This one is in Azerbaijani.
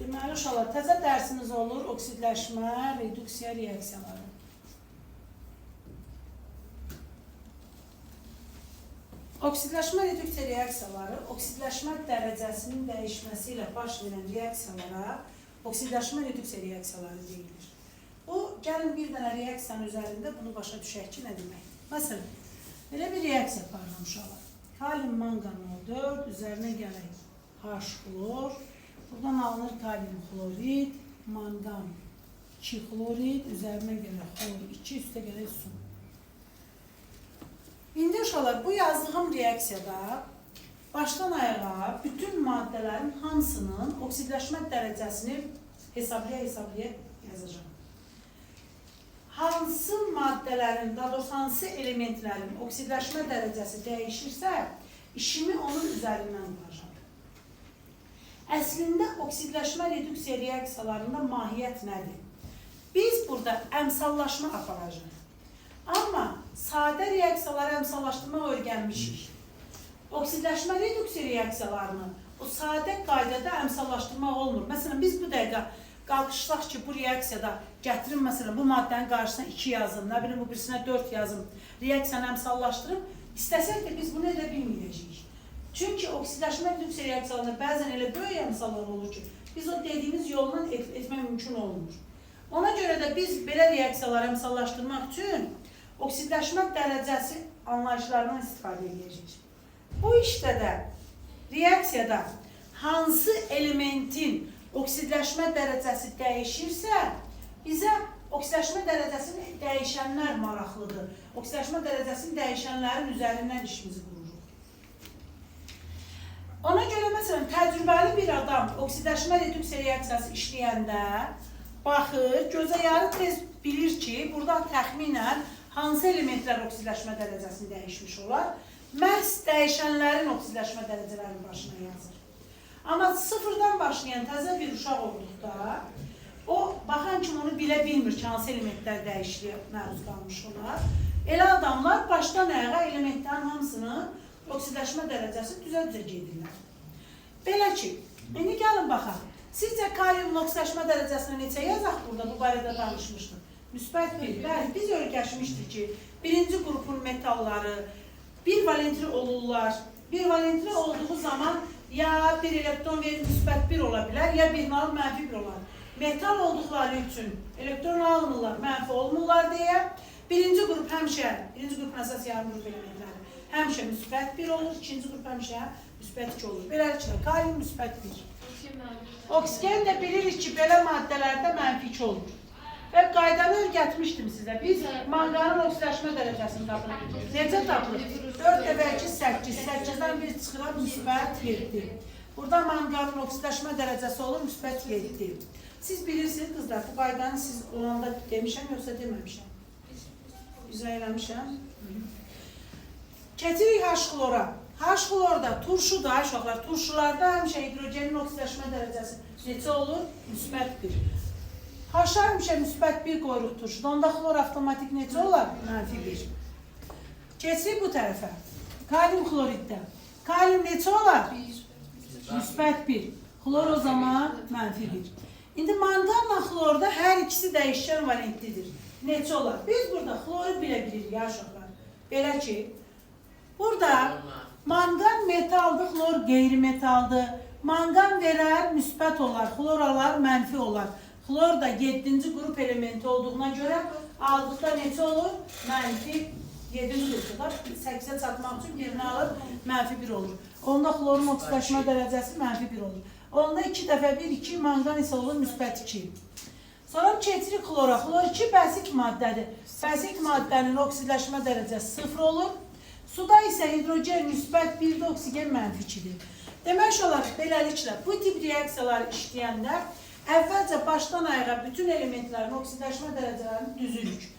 Deməli, uşaqlar, təzə dərsimiz olur, oksidləşmə, reduksiya reaksiyaları. Oksidləşmə, reduksiya reaksiyaları, oksidləşmə dərəcəsinin dəyişməsi ilə baş verən reaksiyalara oksidləşmə, reduksiya reaksiyaları deyilir. Bu, gəlin bir dənə reaksiyanın üzərində bunu başa düşək ki, nə deməkdir? Məsələn, belə bir reaksiya aparıram uşaqlar. Kalium manqanol 4, üzərinə gələk H-xlor. Buradan alınır kalium xlorid, manqan 2 xlorid, üzərinə gələk xlor 2, üstə gələk su. İndi uşaqlar, bu yazdığım reaksiyada başdan ayağa bütün maddələrin hamısının oksidləşmə dərəcəsini hesablaya yazacağım. Hansı maddələrin, daha doğrusu hansı elementlərin oksidləşmə dərəcəsi dəyişirsə, işimi onun üzərindən quracağım. Əslində, oksidləşmə reduksiya reaksiyalarında mahiyyət nədir? Biz burada əmsallaşma aparacağıq. Amma sadə reaksiyaları əmsallaşdırmaq öyrənmişik. Oksidləşmə reduksiya reaksiyalarını o sadə qaydada əmsallaşdırmaq olmur. Məsələn, biz bu dəqiqə qalqışsaq ki, bu reaksiyada gətirim, məsələn, bu maddənin qarşısına 2 yazım, nə bilim, bu birisinə 4 yazım, reaksiyanı əmsallaşdırıb, istəsək də biz bunu edə bilməyəcəyik. Çünki oksidləşmə reduksiya reaksiyalarında bəzən elə böyük əmsallar olur ki, biz o dediyimiz yoldan etmək mümkün olmur. Ona görə də biz belə reaksiyaları əmsallaşdırmaq üçün oksidləşmə dərəcəsi anlayışlarından istifadə edəcəyik. Bu işdə də, reaksiyada hansı elementin oksidləşmə dərəcəsi dəyişirsə, bizə oksidləşmə dərəcəsini dəyişənlər maraqlıdır. Oksidləşmə dərəcəsini dəyişənlərin üzərindən işimizi qururuq. Ona görə, məsələn, təcrübəli bir adam oksidləşmə reduksiya reaksiyası işləyəndə baxır, gözə yarı tez bilir ki, buradan təxminən hansı elementlər oksidləşmə dərəcəsini dəyişmiş olar, məhz dəyişənlərin oksidləşmə dərəcələrinin başına yazır. Amma sıfırdan başlayan təzə bir uşaq olduqda, o, baxan kimi onu bilə bilmir ki, hansı elementlər dəyişiliyə məruz qalmış olar. Elə adamlar başdan ayağa elementlərin hamısını oksidləşmə dərəcəsi düzə-düzə gedirlər. Belə ki, indi gəlin baxaq. Sizcə kaliumun oksidləşmə dərəcəsini neçə yazaq burada? Bu barədə danışmışdıq. Müsbət 1. Bəli, biz öyrəşmişdik ki, birinci qrupun metalları bir valentli olurlar. Bir valentli olduğu zaman ya bir elektron verir müsbət 1 ola bilər, ya bir nal mənfi 1 olar. Metal olduqları üçün elektron almırlar, mənfi olmurlar deyə birinci qrup həmişə, birinci qrupun əsas yarım qrup elementləri həmişə müsbət 1 olur, ikinci qrup həmişə müsbət 2 olur. Beləliklə, kalium müsbət 1. Oksigen də bilirik ki, belə maddələrdə mənfi 2 olur. Və qaydanı öyrətmişdim sizə. Biz manqanın oksidləşmə dərəcəsini tapırıq. Necə tapırıq? 4 dəvəlki 8. 8-dən bir çıxıraq müsbət 7. Burada manqanın oksidləşmə dərəcəsi olur müsbət 7. Siz bilirsiniz, qızlar, bu qaydanı siz olanda demişəm, yoxsa deməmişəm? İzah eləmişəm. Keçirik H-xlora. H-xlorda turşu da, uşaqlar, turşularda həmişə hidrogenin oksidləşmə dərəcəsi necə olur? Müsbət 1. H-a həmişə müsbət 1 qoyuruq turşuda, onda xlor avtomatik necə olar? Mənfi 1. Keçirik bu tərəfə. Kalium xloriddə. Kalium necə olar? Müsbət 1. Xlor o zaman mənfi 1. İndi manqanla xlorda hər ikisi dəyişkən valentlidir. Necə olar? Biz burada xloru bilə bilirik ya uşaqlar. Belə ki, burada manqan metaldır, xlor qeyri-metaldır. Manqan verər, müsbət olar, xloralar mənfi olar. Xlor da 7-ci qrup elementi olduğuna görə aldıqda necə olur? Mənfi 7-ci qrupda 8-ə çatmaq üçün birini alır, mənfi 1 olur. Onda xlorun oksidləşmə dərəcəsi mənfi 1 olur. Onda 2 dəfə 1, 2, manqan isə olur müsbət 2. Sonra keçirik xlora. Xlor 2 bəzik maddədir. Bəzik maddənin oksidləşmə dərəcəsi 0 olur. Suda isə hidrogen müsbət 1-də, oksigen mənfi 2-dir. Demək olar, beləliklə, bu tip reaksiyaları işləyəndə əvvəlcə başdan ayağa bütün elementlərin oksidləşmə dərəcələrini düzürük.